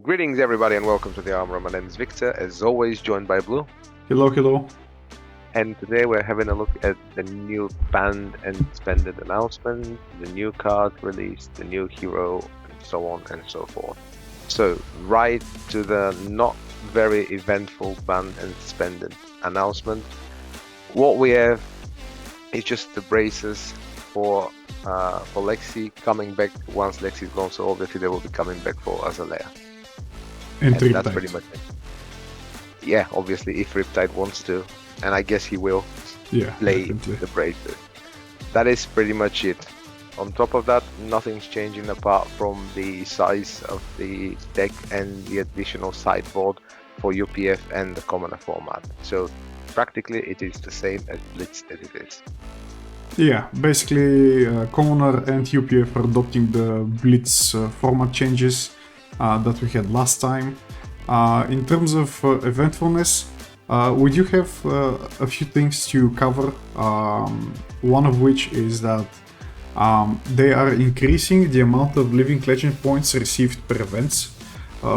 Greetings, everybody, and welcome to the Armourer. My name is Victor, as always, joined by Blue. Hello, hello. And today we're having a look at the new banned and suspended announcement, the new card release, the new hero, and so on and so forth. So, right to the not very eventful banned and suspended announcement. What we have is just the braces for Lexi coming back once Lexi's gone, so obviously they will be coming back for Azalea. And That's pretty much it. Yeah, obviously, if Riptide wants to, and I guess he will, play definitely. the braces. That is pretty much it. On top of that, nothing's changing apart from the size of the deck and the additional sideboard for UPF and the commoner format. So practically it is the same as Blitz as it is. Yeah, basically Commoner and UPF are adopting the Blitz format changes that we had last time. In terms of eventfulness, we do have a few things to cover, one of which is that they are increasing the amount of Living Legend points received per events.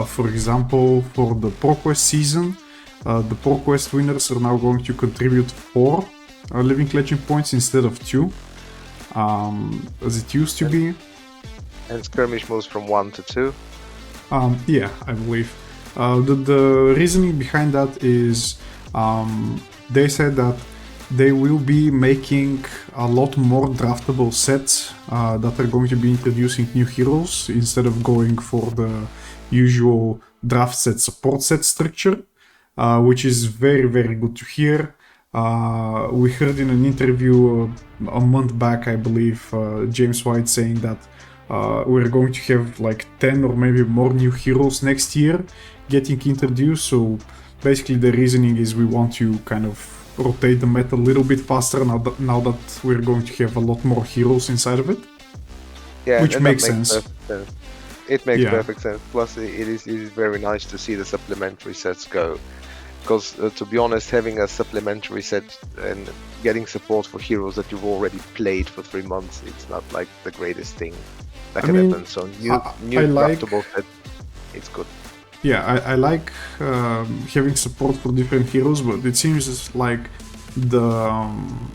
For example, for the ProQuest season, the ProQuest winners are now going to contribute 4 Living Legend points instead of 2, as it used to be. And skirmish moves from 1 to 2. Yeah, I believe. The reasoning behind that is they said that they will be making a lot more draftable sets that are going to be introducing new heroes instead of going for the usual draft set support set structure, which is very, very good to hear. We heard in an interview a month back, I believe, James White saying that we're going to have like 10 or maybe more new heroes next year getting introduced. So basically the reasoning is we want to kind of rotate the meta a little bit faster now that we're going to have a lot more heroes inside of it. Yeah, which makes sense. It makes perfect sense. Plus, it is very nice to see the supplementary sets go. Because, to be honest, having a supplementary set and getting support for heroes that you've already played for 3 months, it's not like the greatest thing that can happen. So new draftable set, it's good. Yeah, I like having support for different heroes, but it seems like the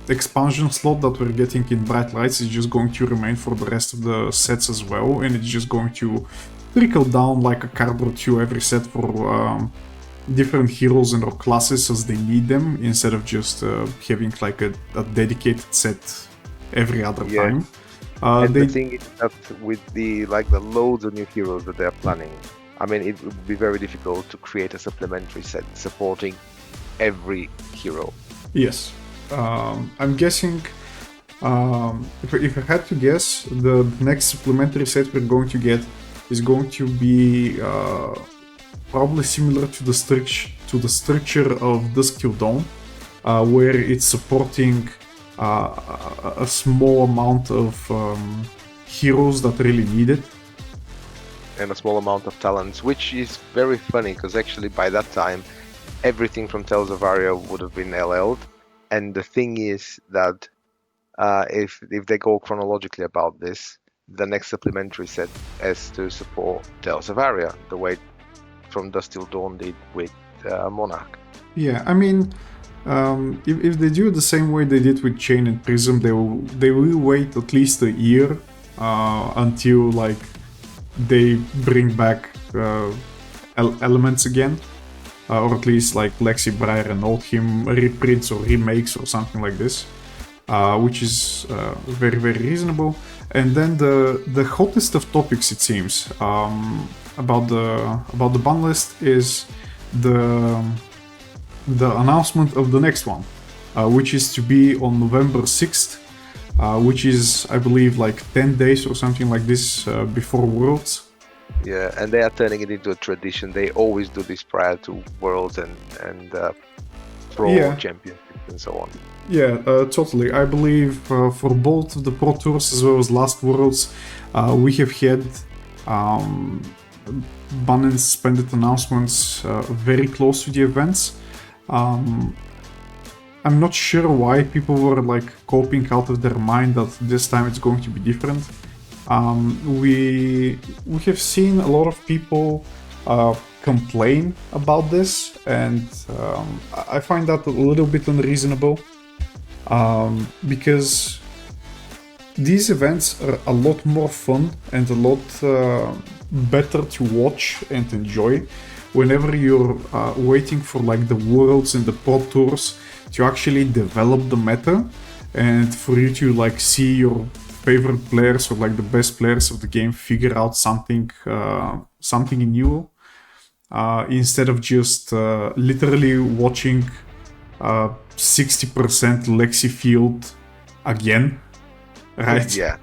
expansion slot that we're getting in Bright Lights is just going to remain for the rest of the sets as well, and it's just going to trickle down like a card or two every set for different heroes and or classes as they need them, instead of just having like a dedicated set every other time. And the thing is that with the loads of new heroes that they're planning, I mean, it would be very difficult to create a supplementary set supporting every hero. Yes. I'm guessing, if I had to guess, the next supplementary set we're going to get is going to be probably similar to the structure of Dusk Till Dawn, where it's supporting a small amount of heroes that really need it. And a small amount of talents, which is very funny, because actually by that time, everything from Tales of Aria would have been LL'd. And the thing is that if they go chronologically about this, the next supplementary set has to support Tales of Aria, the way from Dusk Till Dawn did with Monarch. Yeah, I mean, if they do it the same way they did with Chain and Prism, they will wait at least a year until like they bring back elements again, or at least like Lexi, Briar and Oldhim reprints or remakes or something like this, which is very, very reasonable. And then the hottest of topics, it seems, about the ban list is the announcement of the next one, which is to be on November 6th, which is, I believe, like 10 days or something like this before Worlds. Yeah, and they are turning it into a tradition. They always do this prior to Worlds and Pro Championships and so on. Yeah, totally. I believe for both the Pro Tours as well as last Worlds, we have had ban and suspended announcements very close to the events. I'm not sure why people were like coping out of their mind that this time it's going to be different. We have seen a lot of people complain about this, and I find that a little bit unreasonable, because these events are a lot more fun and a lot better to watch and enjoy whenever you're waiting for like the worlds and the pro tours to actually develop the meta, and for you to like see your favorite players or like the best players of the game figure out something new, instead of just literally watching 60% Lexi field again, right? Yeah,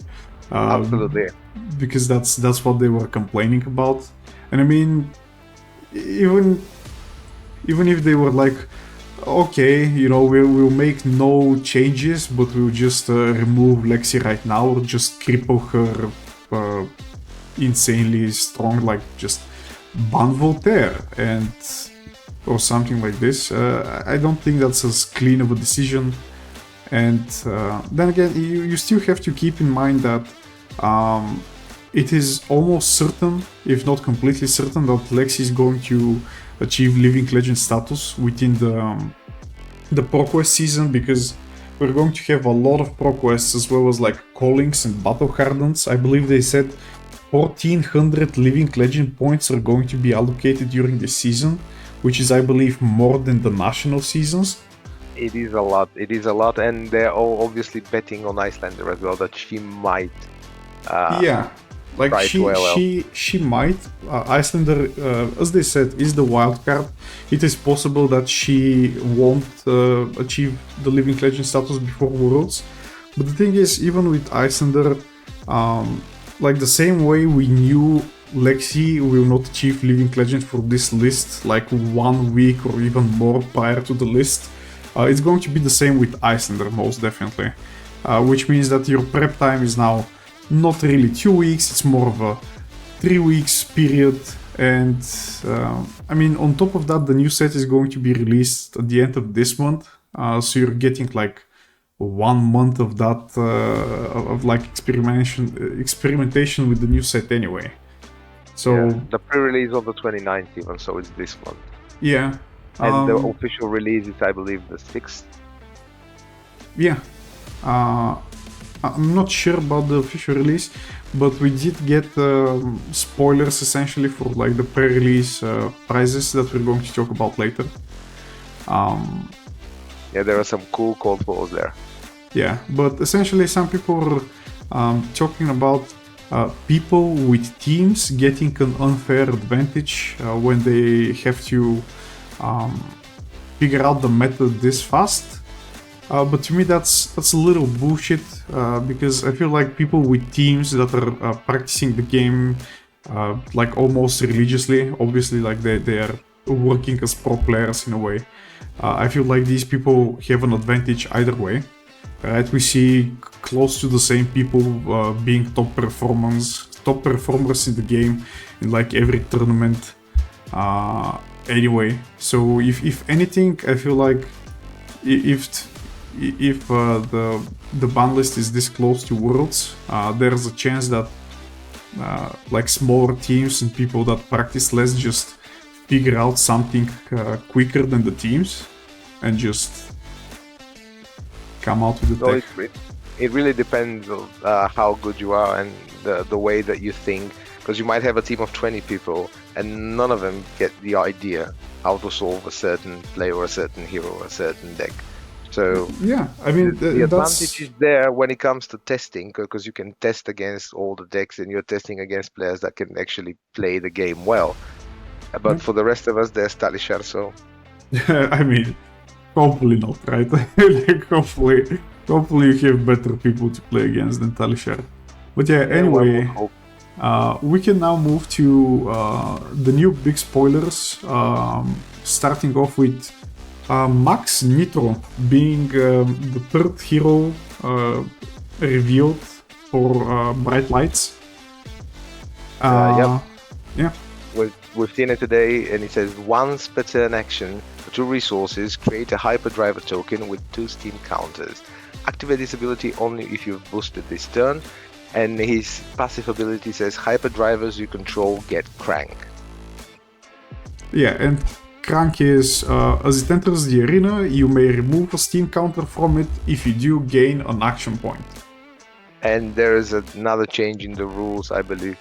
absolutely. Because that's what they were complaining about. And I mean, even if they were like, okay, you know, we'll make no changes, but we'll just remove Lexi right now, or just cripple her insanely strong, like just ban Voltaire and or something like this. I don't think that's as clean of a decision. And then again, you still have to keep in mind that it is almost certain, if not completely certain, that Lexi is going to achieve Living Legend status within the ProQuest season, because we're going to have a lot of ProQuests as well as like callings and battle hardens. I believe they said 1400 Living Legend points are going to be allocated during the season, which is, I believe, more than the national seasons. It is a lot. It is a lot, and they're all obviously betting on Icelander as well, that she might. Yeah, like she might. Icelander, as they said, is the wild card. It is possible that she won't achieve the Living Legend status before Worlds. But the thing is, even with Icelander, like the same way we knew Lexi will not achieve Living Legend for this list like 1 week or even more prior to the list, it's going to be the same with Icelander, most definitely. Which means that your prep time is now not really 2 weeks, it's more of a 3 weeks period. And I mean, on top of that, the new set is going to be released at the end of this month. So you're getting like 1 month of that, of like experimentation with the new set anyway. So yeah, the pre-release of the 29th even, so it's this month. Yeah. And the official release is, I believe, the 6th. Yeah. I'm not sure about the official release, but we did get spoilers essentially for like the pre-release prizes that we're going to talk about later. Yeah, there are some cool cold balls there. Yeah, but essentially some people are talking about people with teams getting an unfair advantage when they have to figure out the method this fast. But to me that's a little bullshit, because I feel like people with teams that are practicing the game like almost religiously, obviously like they are working as pro players in a way. I feel like these people have an advantage either way. Right, we see close to the same people being top performers in the game in like every tournament. Anyway, so if anything, I feel like if the ban list is this close to Worlds, there's a chance that like smaller teams and people that practice less just figure out something quicker than the teams and just come out with the tech. It really depends on how good you are and the way that you think, because you might have a team of 20 people and none of them get the idea how to solve a certain play or a certain hero or a certain deck. So yeah, I mean the advantage is there when it comes to testing, because you can test against all the decks and you're testing against players that can actually play the game well. But for the rest of us, there's Talishar, so I mean, hopefully not, right? Like hopefully you have better people to play against than Talishar. But yeah, anyway, we can now move to the new big spoilers, starting off with Max Nitro being the third hero revealed for Bright Lights. Yeah. We've seen it today, and it says once per turn action, for 2 resources, create a hyperdriver token with 2 steam counters. Activate this ability only if you've boosted this turn, and his passive ability says hyperdrivers you control get crank. Yeah, and Crank is, as it enters the arena, you may remove a steam counter from it. If you do, gain an action point. And there is another change in the rules, I believe,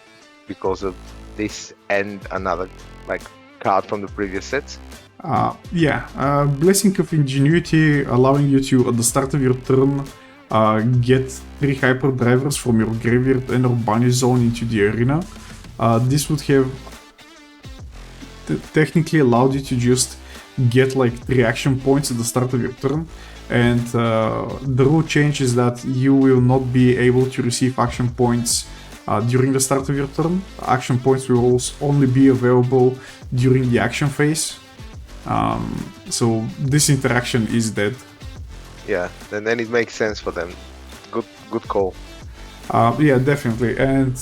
because of this and another card from the previous sets. Blessing of Ingenuity, allowing you to, at the start of your turn, get 3 hyperdrivers from your graveyard and or bunny zone into the arena. This would have technically allowed you to just get like 3 action points at the start of your turn. And the rule change is that you will not be able to receive action points during the start of your turn. Action points will only be available during the action phase. So this interaction is dead. Yeah, and then it makes sense for them. Good call. Yeah, definitely. And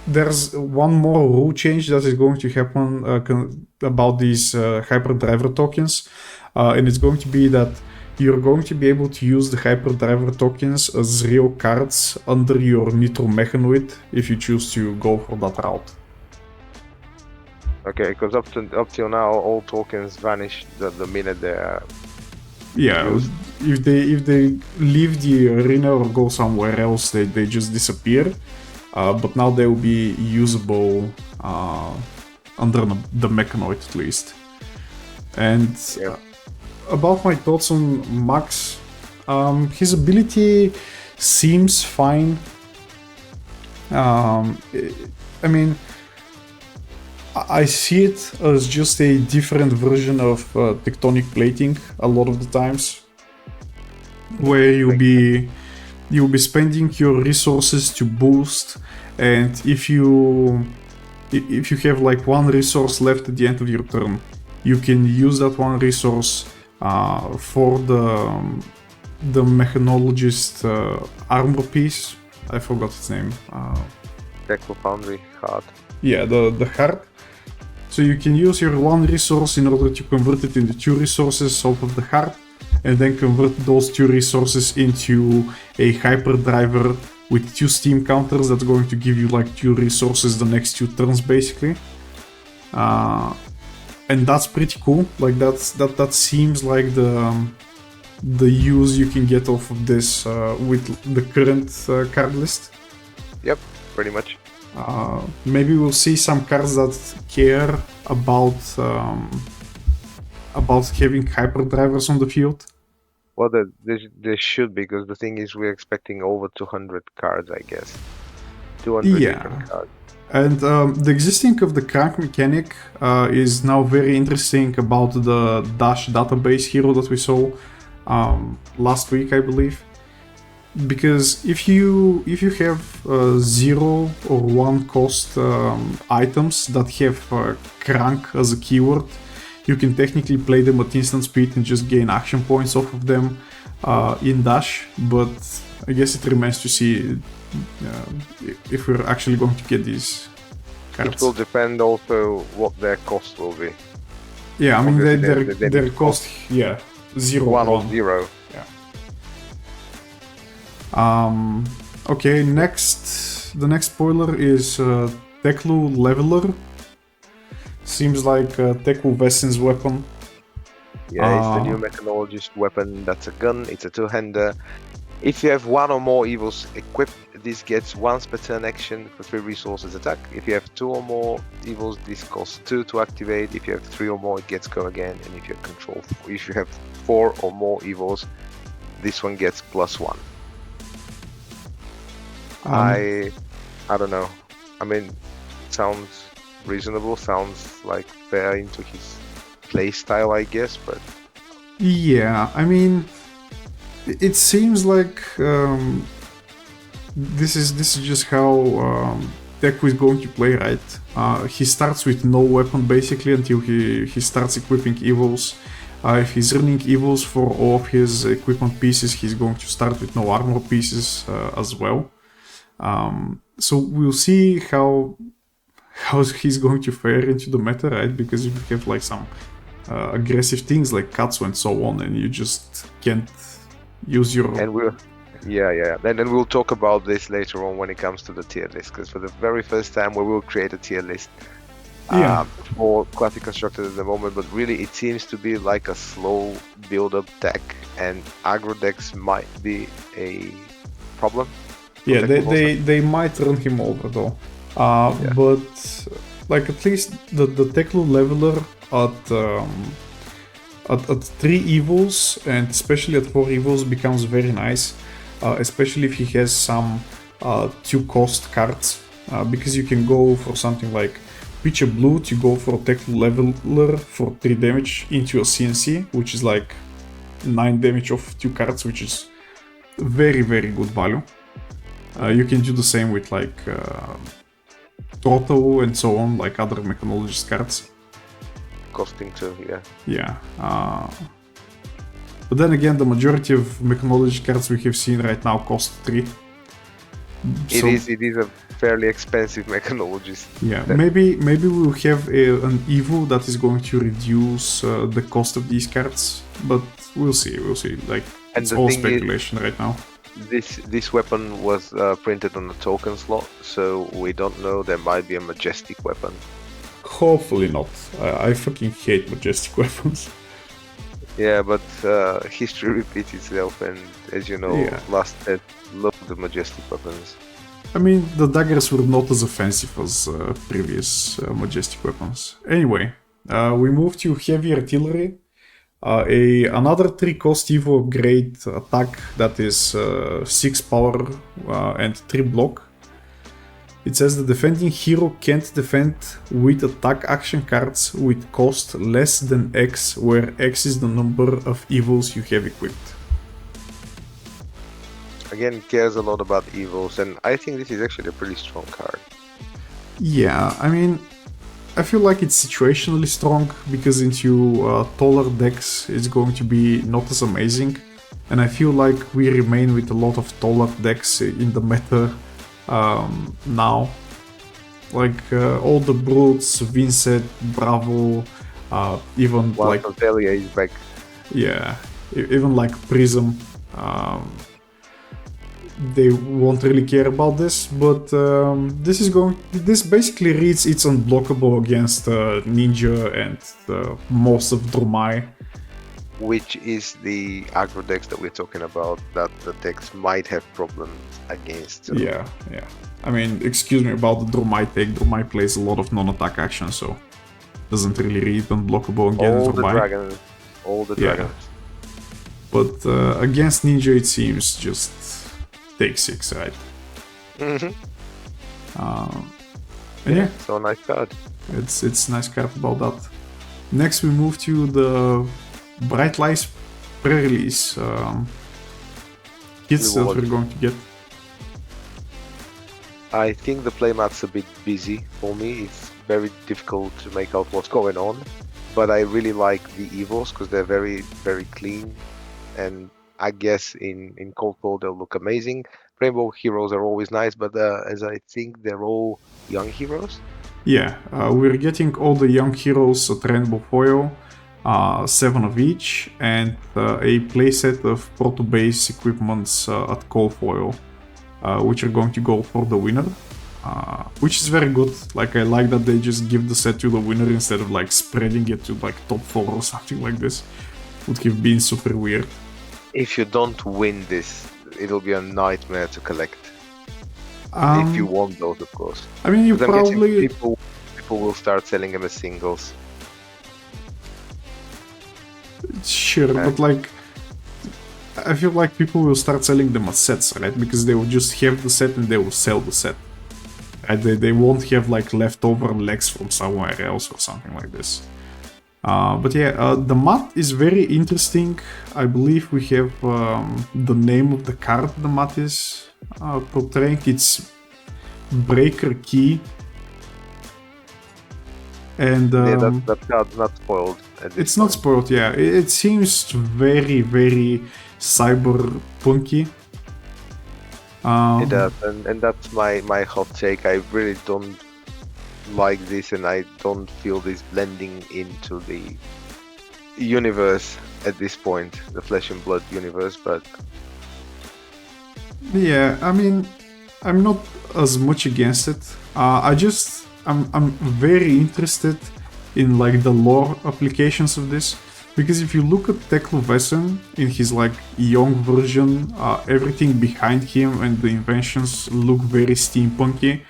there's one more rule change that is going to happen about these hyperdriver tokens. And it's going to be that you're going to be able to use the hyperdriver tokens as real cards under your Nitro Mechanoid if you choose to go for that route. Okay, because up till now, all tokens vanish the minute they are used. If they leave the arena or go somewhere else, they just disappear. But now they will be usable under the Mechanoid at least. And about my thoughts on Max, his ability seems fine. I mean, I see it as just a different version of tectonic plating a lot of the times, where you'll be spending your resources to boost, and if you have like 1 resource left at the end of your turn, you can use that 1 resource for the mechanologist armor piece. I forgot its name. Techno Foundry card. Yeah, the heart. So you can use your 1 resource in order to convert it into 2 resources out of the heart, and then convert those 2 resources into a hyperdriver with 2 steam counters that's going to give you like 2 resources the next 2 turns basically. And that's pretty cool. Like that seems like the use you can get off of this with the current card list. Yep, pretty much. Maybe we'll see some cards that care about having hyperdrivers on the field. Well, there should be, because the thing is, we're expecting over 200 cards, I guess. 200 different cards. And the existing of the crank mechanic is now very interesting about the Dash database hero that we saw last week, I believe. Because if you have 0 or 1 cost items that have crank as a keyword, you can technically play them at instant speed and just gain action points off of them in Dash, but I guess it remains to see if we're actually going to get these cards. It will depend also what their cost will be. Yeah, I mean their cost, 0 1 or 0. Okay, the next spoiler is Teklu Leveler. Seems like Teklu Vessin's weapon. Yeah, it's the new mechanologist weapon. That's a gun, it's a 2-hander. If you have 1 or more evils equipped, this gets once per turn action for 3 resources attack. If you have 2 or more evils, this costs 2 to activate. If you have 3 or more, it gets go again. And if you have 4 or more evils, this one gets +1. I don't know. I mean, sounds reasonable. Sounds like fair into his play style, I guess. But yeah, I mean, it seems like this is just how Deku is going to play, right? He starts with no weapon basically until he starts equipping evils. If he's running evils for all of his equipment pieces, he's going to start with no armor pieces as well. So we'll see how he's going to fare into the meta, right? Because if you have like some aggressive things like Katsu and so on, and you just can't use your... And then we'll talk about this later on when it comes to the tier list, because for the very first time we will create a tier list Yeah, for classic constructors at the moment, but really it seems to be like a slow build-up deck, and aggro decks might be a problem. for yeah, deck they, reversal. they might run him over though. Yeah. But like at least the Teklu leveler at 3 evils and especially at 4 evils becomes very nice, especially if he has some 2 cost cards, because you can go for something like pitch a blue to go for a Teklu leveler for 3 damage into a CNC, which is like 9 damage of 2 cards, which is very very good value. You can do the same with like Trotto and so on, like other mechanologist cards. Costing too, yeah. Yeah. But then again, the majority of mechanology cards we have seen right now cost 3. It is a fairly expensive mechanologist. Yeah, maybe we'll have an Evo that is going to reduce the cost of these cards, but we'll see. Like, And it's the all thing is, speculation right now. this weapon was printed on a token slot, so we don't know. There might be a majestic weapon. Hopefully not. I fucking hate majestic weapons. Yeah, but history repeats itself, and as you know, Yeah. last set loved the majestic weapons. I mean, the daggers were not as offensive as previous majestic weapons. Anyway, we move to heavy artillery. Another 3 cost Evo upgrade attack that is 6 power and 3 block. It says the defending hero can't defend with attack action cards with cost less than X, where X is the number of evils you have equipped. Again, cares a lot about evils, and I think this is actually a pretty strong card. Yeah, I mean, I feel like it's situationally strong because into taller decks it's going to be not as amazing, and I feel like we remain with a lot of taller decks in the meta now. Like all the brutes, Vincent, Bravo, even While like Contelia is back. yeah, even like Prism. They won't really care about this, but this basically reads it's unblockable against Ninja and most of Dromai. Which is the aggro decks that we're talking about, that the decks might have problems against. So. Yeah. I mean, excuse me about the Dromai take. Dromai plays a lot of non-attack action, so doesn't really read unblockable against All the Dromai. dragons. All the dragons. But against Ninja, it seems just take 6, right? Mm-hmm. And yeah, So nice card. it's nice card about that. Next, we move to the Bright Lights pre-release kits that we're going to get. I think the playmat's a bit busy for me. It's very difficult to make out what's going on. But I really like the evils because they're very, very clean. And I guess in Cold War they'll look amazing. Rainbow heroes are always nice, but as I think they're all young heroes. Yeah, we're getting all the young heroes at Rainbow Foil, 7 of each, and a playset of Proto Base equipments at Cold Foil, which are going to go for the winner. Which is very good. Like, I like that they just give the set to the winner instead of like spreading it to like top 4 or something like this. Would have been super weird. If you don't win this, it'll be a nightmare to collect. If you want those, of course. I mean, you 'Cause I'm guessing probably people will start selling them as singles. sure, but like, I feel like people will start selling them as sets, right? Because they will just have the set and they will sell the set. Right? They won't have like leftover legs from somewhere else or something like this. But yeah, the mat is very interesting. I believe we have the name of the card the mat is portraying. It's Breaker Key. And Yeah, that card's not spoiled. it's not spoiled, yeah. It seems very, very cyberpunky. It does, and that's my hot take. I really don't like this, and I don't feel this blending into the universe at this point, the Flesh and Blood universe. But Yeah, I mean, I'm not as much against it. I I'm very interested in like the lore applications of this, because if you look at Teklo in his like young version, everything behind him and the inventions look very steampunky,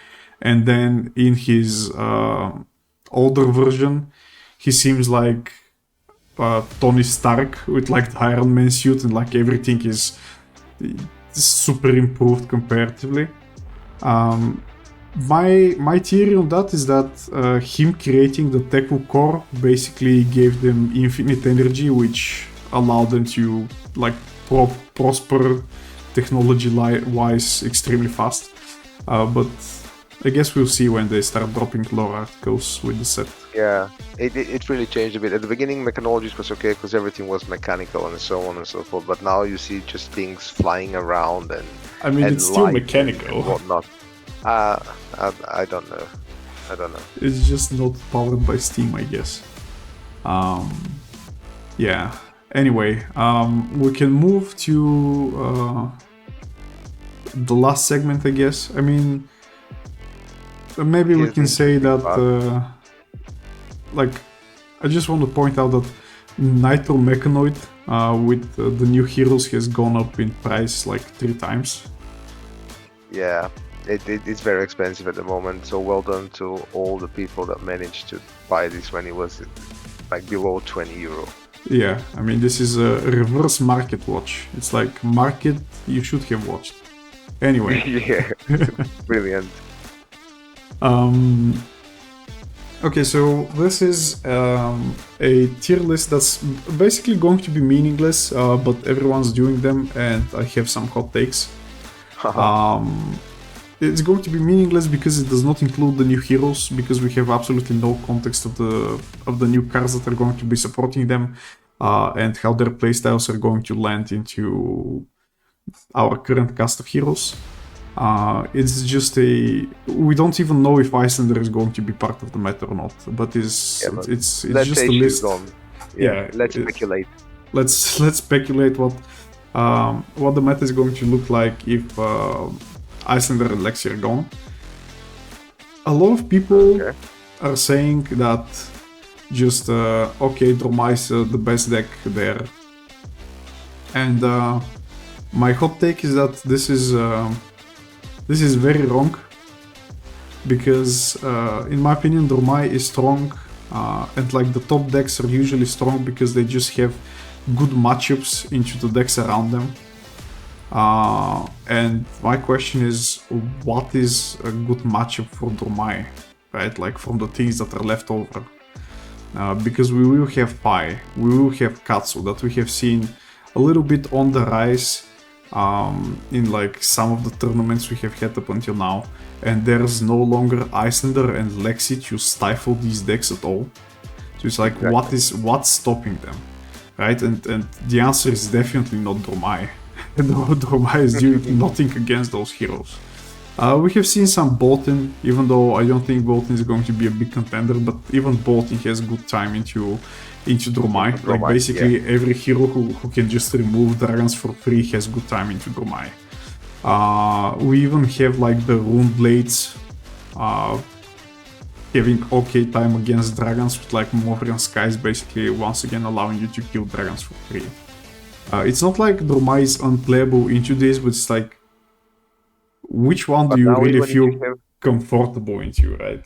and then in his older version, he seems like Tony Stark with like the Iron Man suit, and like everything is super improved comparatively. My theory on that is that him creating the Teklo core basically gave them infinite energy, which allowed them to like prosper technology-wise extremely fast. But I guess we'll see when they start dropping lore articles with the set. Yeah, it really changed a bit. At the beginning, Mechanologies was okay because everything was mechanical and so on and so forth. But now you see just things flying around and I mean, it's still mechanical. and whatnot. I don't know. I don't know. It's just not powered by Steam, I guess. Yeah. Anyway, we can move to the last segment, I guess. I mean, maybe we can say that, like, I just want to point out that Nitro Mechanoid with the new heroes has gone up in price like 3 times. Yeah, it's very expensive at the moment. So well done to all the people that managed to buy this when it was like below 20 euro. Yeah, I mean, this is a reverse market watch. It's like market you should have watched. Anyway. Yeah, brilliant. Okay, so this is a tier list that's basically going to be meaningless, but everyone's doing them, and I have some hot takes. It's going to be meaningless because it does not include the new heroes, because we have absolutely no context of the new cards that are going to be supporting them, and how their playstyles are going to land into our current cast of heroes. It's just we don't even know if Icelander is going to be part of the meta or not, but it's just a list. Yeah, let's speculate. Let's speculate what the meta is going to look like if Icelander and Lexi are gone. A lot of people are saying that just okay, Dromai is the best deck there, and my hot take is that this is very wrong, because in my opinion Dromai is strong, and like the top decks are usually strong because they just have good matchups into the decks around them. And my question is, what is a good matchup for Dromai, right? Like from the things that are left over. Because we will have Pai, we will have Katsu that we have seen a little bit on the rise in like some of the tournaments we have had up until now, and there's no longer Icelander and Lexi to stifle these decks at all. So it's like, what's stopping them, right? And the answer is definitely not Dromai. Dromai is doing nothing against those heroes. We have seen some Bolton, even though I don't think Bolton is going to be a big contender, but even Bolton has good time into Dromai. Like basically every hero who can just remove dragons for free has good time into Dromai. We even have like the Rune Blades having okay time against dragons, with like Mothrian Skies basically once again allowing you to kill dragons for free. It's not like Dromai is unplayable into this, but it's like, which one do you really feel comfortable into, right?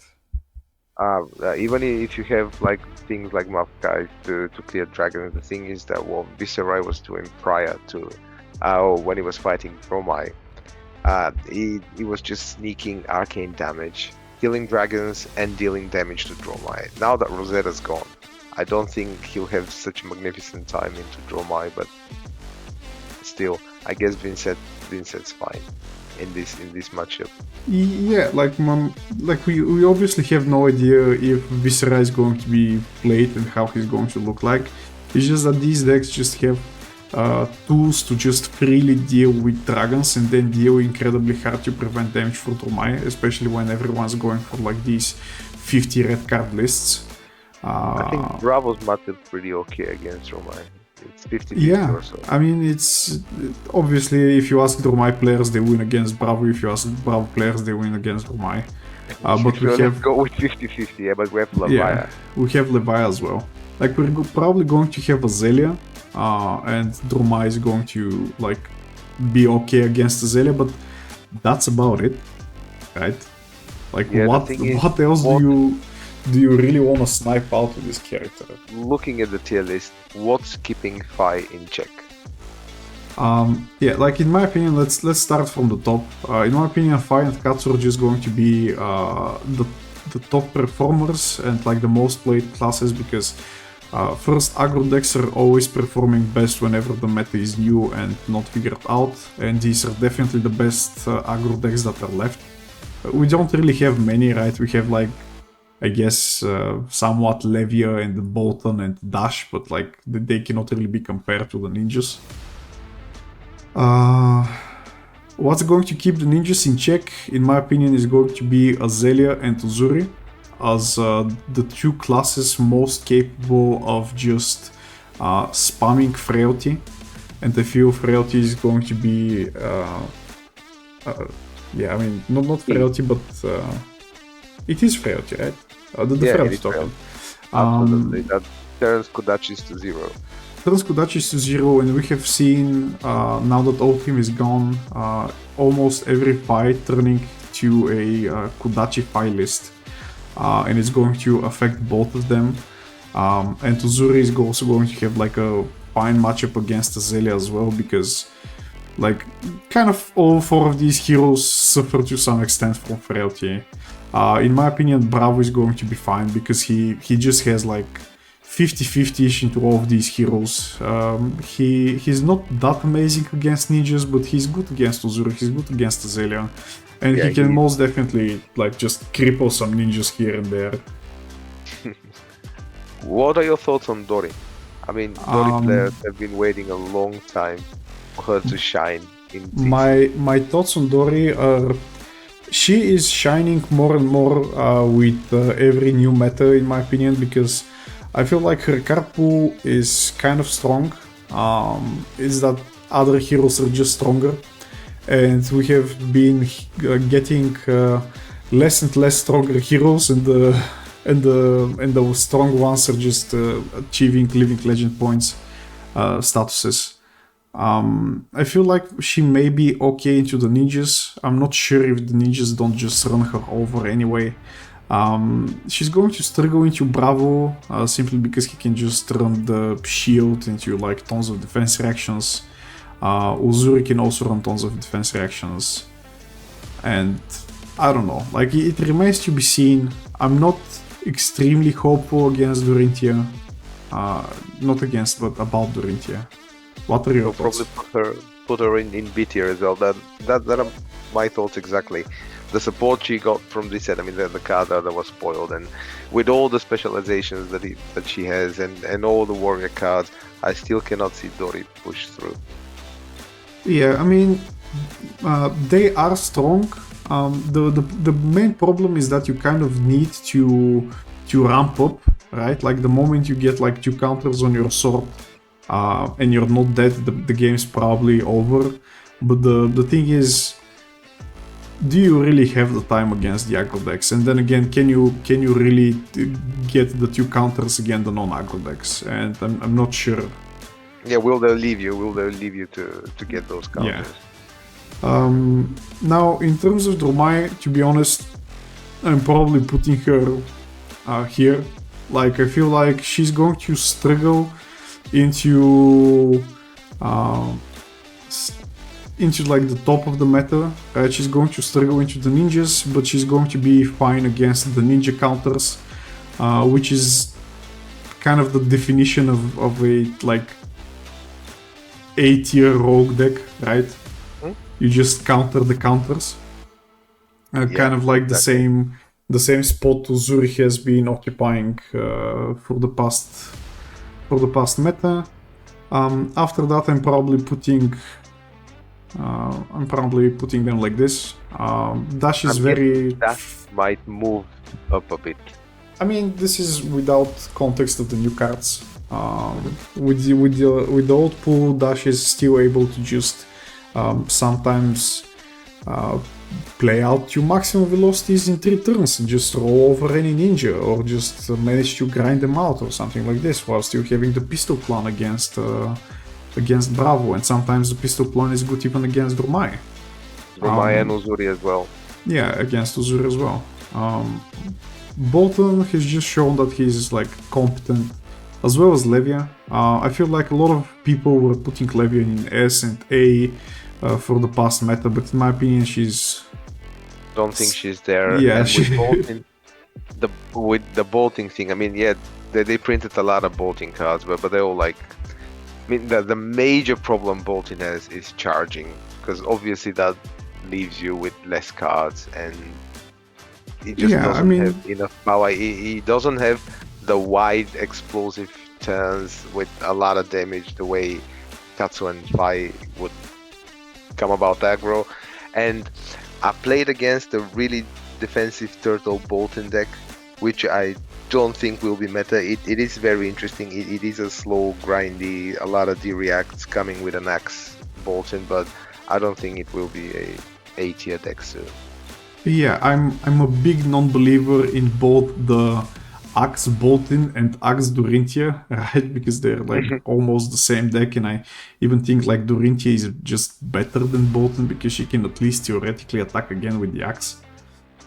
Even if you have like things like Mafkai to clear dragons, the thing is that what Viserai was doing prior to when he was fighting Dromai, he was just sneaking arcane damage, killing dragons and dealing damage to Dromai. Now that Rosetta's gone, I don't think he'll have such magnificent time into Dromai, but still, I guess Vincent's fine in this matchup. Yeah, like we obviously have no idea if Viserai is going to be played and how he's going to look like. It's just that these decks just have tools to just freely deal with dragons and then deal incredibly hard to prevent damage for Dromai, especially when everyone's going for like these 50 red card lists. I think Bravo's matchup pretty okay against Dromai. It's 50 or so. I mean, it's obviously, if you ask Dromai players, they win against Bravo. If you ask Bravo players, they win against Dromai. But we So let's have go with 50-50, yeah, but we have Leviah. yeah, we have Levi as well. Like we're probably going to have Azalea, and Dromai is going to like be okay against Azalea, but that's about it, right? Like Yeah, the what thing is, what else do you really want to snipe out with this character? looking at the tier list, what's keeping Fi in check? Yeah, like in my opinion, let's start from the top. In my opinion, Fi and Katsu are just going to be the top performers and like the most played classes because first aggro decks are always performing best whenever the meta is new and not figured out, and these are definitely the best aggro decks that are left. We don't really have many, right? We have like I guess somewhat Levia and Bolton and Dash, but like they cannot really be compared to the ninjas. What's going to keep the ninjas in check, in my opinion, is going to be Azalea and Uzuri, as the two classes most capable of just spamming Frailty. And I feel Frailty is going to be, yeah, I mean, not Frailty, but it is Frailty, right? The Yeah, Frailty it is token. Absolutely. That turns Kodachis to 0. Turns Kodachis to 0, and we have seen, now that Oldhim is gone, almost every fight turning to a Kodachi fight list. And it's going to affect both of them. And Uzuri is also going to have like a fine matchup against Azalea as well, because like kind of all four of these heroes suffer to some extent from Frailty. In my opinion, Bravo is going to be fine because he just has like 50-50-ish into all of these heroes. He's not that amazing against ninjas, but he's good against Uzuri, he's good against Azalea. And Yeah, he can most definitely like just cripple some ninjas here and there. What are your thoughts on Dori? I mean, Dori players have been waiting a long time for her to shine in TC. My thoughts on Dori are she is shining more and more with every new meta, in my opinion, because I feel like her card pool is kind of strong. It's that other heroes are just stronger, and we have been getting less and less stronger heroes, and the strong ones are just achieving living legend points statuses. I feel like she may be okay into the ninjas. I'm not sure if the ninjas don't just run her over anyway. She's going to struggle into Bravo simply because he can just run the shield into like tons of defense reactions. Uzuri can also run tons of defense reactions. And I don't know, like it remains to be seen. I'm not extremely hopeful against Dorinthia. Not against, but about Dorinthia. What are your thoughts? Probably put her in B tier as well. That are my thoughts exactly. The support she got from this set, I mean, the card that was spoiled, and with all the specializations that she has, and all the warrior cards, I still cannot see Dori push through. Yeah, I mean, they are strong. The main problem is that you kind of need to ramp up, right? Like the moment you get like 2 counters on your sword, and you're not dead, the game's probably over. But the thing is, do you really have the time against the aggro decks? And then again, can you really get the 2 counters against the non-aggro decks? And I'm not sure. Yeah, will they leave you? Will they leave you to get those counters? Yeah. Now, in terms of Dromai, to be honest, I'm probably putting her here. Like, I feel like she's going to struggle into like the top of the meta, right? She's going to struggle into the ninjas, but she's going to be fine against the ninja counters, which is kind of the definition of a like A-tier rogue deck, right? You just counter the counters, kind of like exactly. the same spot Zurich has been occupying for the past meta. After that, I'm probably putting them like this. Dash is Dash might move up a bit. I mean, this is without context of the new cards. With the old pool, Dash is still able to just sometimes play out your maximum velocities in 3 turns and just roll over any ninja, or just manage to grind them out or something like this, while still having the pistol clan against Bravo, and sometimes the pistol clan is good even against Drumai. Romai and Uzuri as well. Yeah, against Uzur as well. Bolton has just shown that he's like competent, as well as Levia. I feel like a lot of people were putting Levia in S and A for the past meta, but in my opinion, she's... Don't think she's there. Yeah, and with the bolting thing, I mean, yeah, they printed a lot of bolting cards, but they're all like... I mean, the major problem bolting has is charging, because obviously that leaves you with less cards, and he just doesn't have enough power. He doesn't have the wide explosive turns with a lot of damage the way Katsu and Fai would come about aggro. And I played against a really defensive turtle Bolton deck, which I don't think will be meta. It is very interesting. It is a slow, grindy, a lot of D-reacts coming with an axe Bolton, but I don't think it will be a A-tier deck soon. Yeah, I'm a big non-believer in both the Axe Bolton and Axe Dorinthia, right? Because they're like almost the same deck, and I even think like Dorinthia is just better than Bolton because she can at least theoretically attack again with the axe.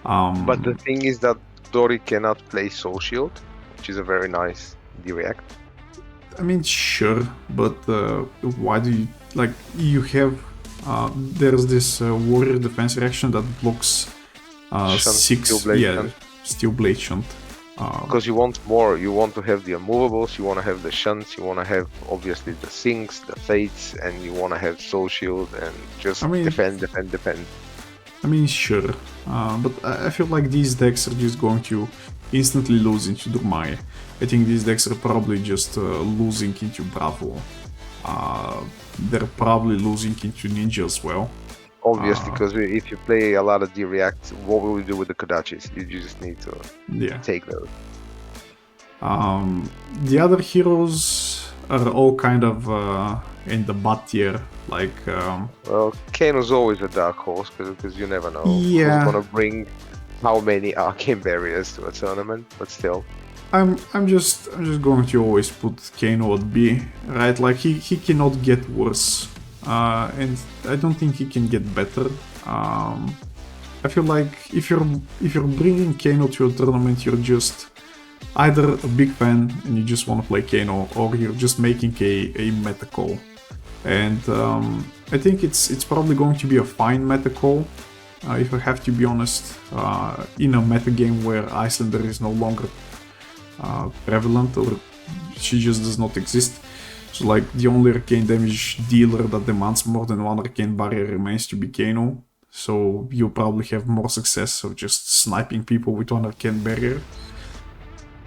But the thing is that Dori cannot play Soul Shield, which is a very nice D-react. I mean, sure, but why do you like? You have there's this warrior defense reaction that blocks 6 Steel Blade Shunt. Because you want more, you want to have the unmovables, you want to have the shunts, you want to have obviously the sinks, the fates, and you want to have soul shield and just defend. I mean, sure, but I feel like these decks are just going to instantly lose into Drumai. I think these decks are probably just losing into Bravo. They're probably losing into Ninja as well. Obviously, because if you play a lot of D-reacts, what will you do with the Kodachis? You just need to take those. The other heroes are all kind of in the bot tier. Like, well, Kano's always a dark horse because you never know who's gonna bring how many arcane barriers to a tournament. But still, I'm just going to always put Kano at B, right? Like he cannot get worse. And I don't think he can get better. I feel like if you're bringing Kano to a tournament, you're just either a big fan and you just want to play Kano, or you're just making a meta call. And I think it's probably going to be a fine meta call, if I have to be honest, in a meta game where Icelander is no longer prevalent, or she just does not exist. So like the only arcane damage dealer that demands more than one arcane barrier remains to be Kano. So you'll probably have more success of just sniping people with one arcane barrier.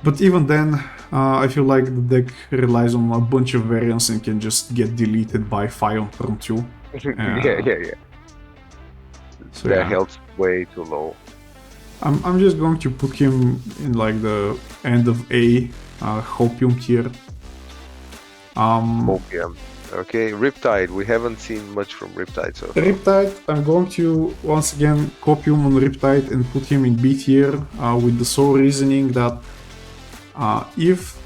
But even then, I feel like the deck relies on a bunch of variants and can just get deleted by Fire on turn 2. Yeah. So their health's way too low. I'm just going to put him in like the end of A, Hopium tier. Hopium. Okay, Riptide. We haven't seen much from Riptide so far. Riptide, I'm going to once again Copium on Riptide and put him in B tier with the sole reasoning that if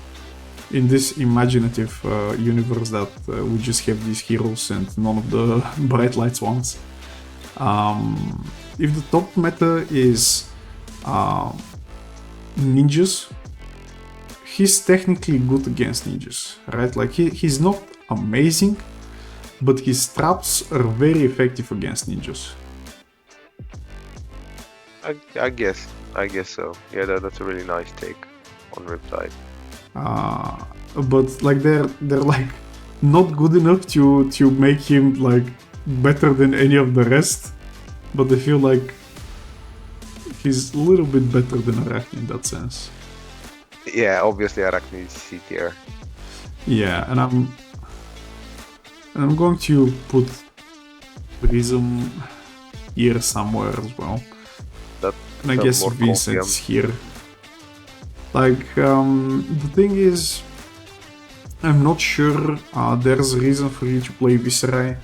in this imaginative universe that we just have these heroes and none of the bright lights ones, if the top meta is ninjas, he's technically good against ninjas, right? Like he's not amazing, but his traps are very effective against ninjas. I guess so. Yeah, that's a really nice take on Riptide. But like they're like not good enough to make him like better than any of the rest. But I feel like he's a little bit better than Arachne in that sense. Yeah, obviously Arachne is C tier. Yeah, and I'm going to put Prism here somewhere as well. And I guess Vincent's here. Like, the thing is, I'm not sure there's a reason for you to play Viserai.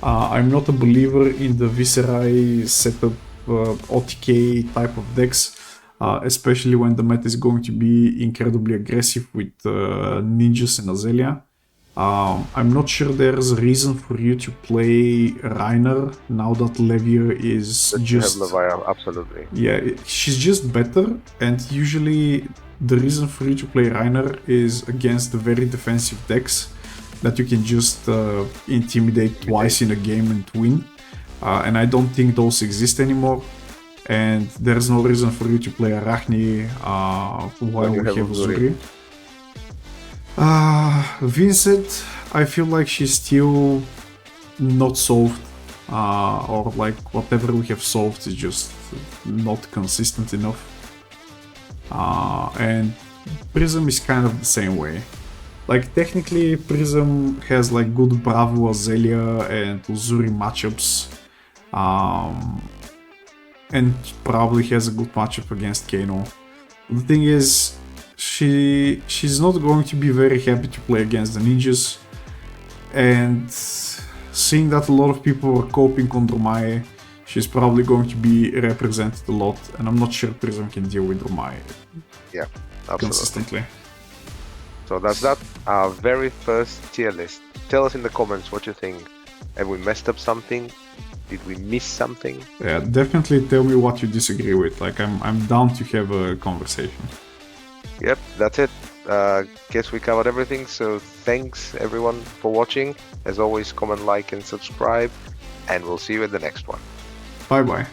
I'm not a believer in the Viserai setup OTK type of decks, especially when the meta is going to be incredibly aggressive with ninjas and Azalea. I'm not sure there's a reason for you to play Reiner now that Levier is just... You have Levier, absolutely. Yeah, she's just better, and usually the reason for you to play Reiner is against the very defensive decks that you can just intimidate twice in a game and win. And I don't think those exist anymore. And there's no reason for you to play Arachne while we have Uzuri. Vincent, I feel like she's still not solved, or like whatever we have solved is just not consistent enough. And Prism is kind of the same way. Like technically Prism has like good Bravo, Azalea and Uzuri matchups, and probably has a good matchup against Kano. The thing is, she's not going to be very happy to play against the ninjas, and seeing that a lot of people are coping on Dromae, she's probably going to be represented a lot, and I'm not sure Prism can deal with Dromae consistently. So that's that, our very first tier list. Tell us in the comments what you think. Have we messed up something? Did we miss something? Yeah, definitely tell me what you disagree with. Like, I'm down to have a conversation. Yep, that's it. Guess we covered everything, so thanks everyone for watching. As always, comment, like and subscribe, and we'll see you in the next one. Bye bye.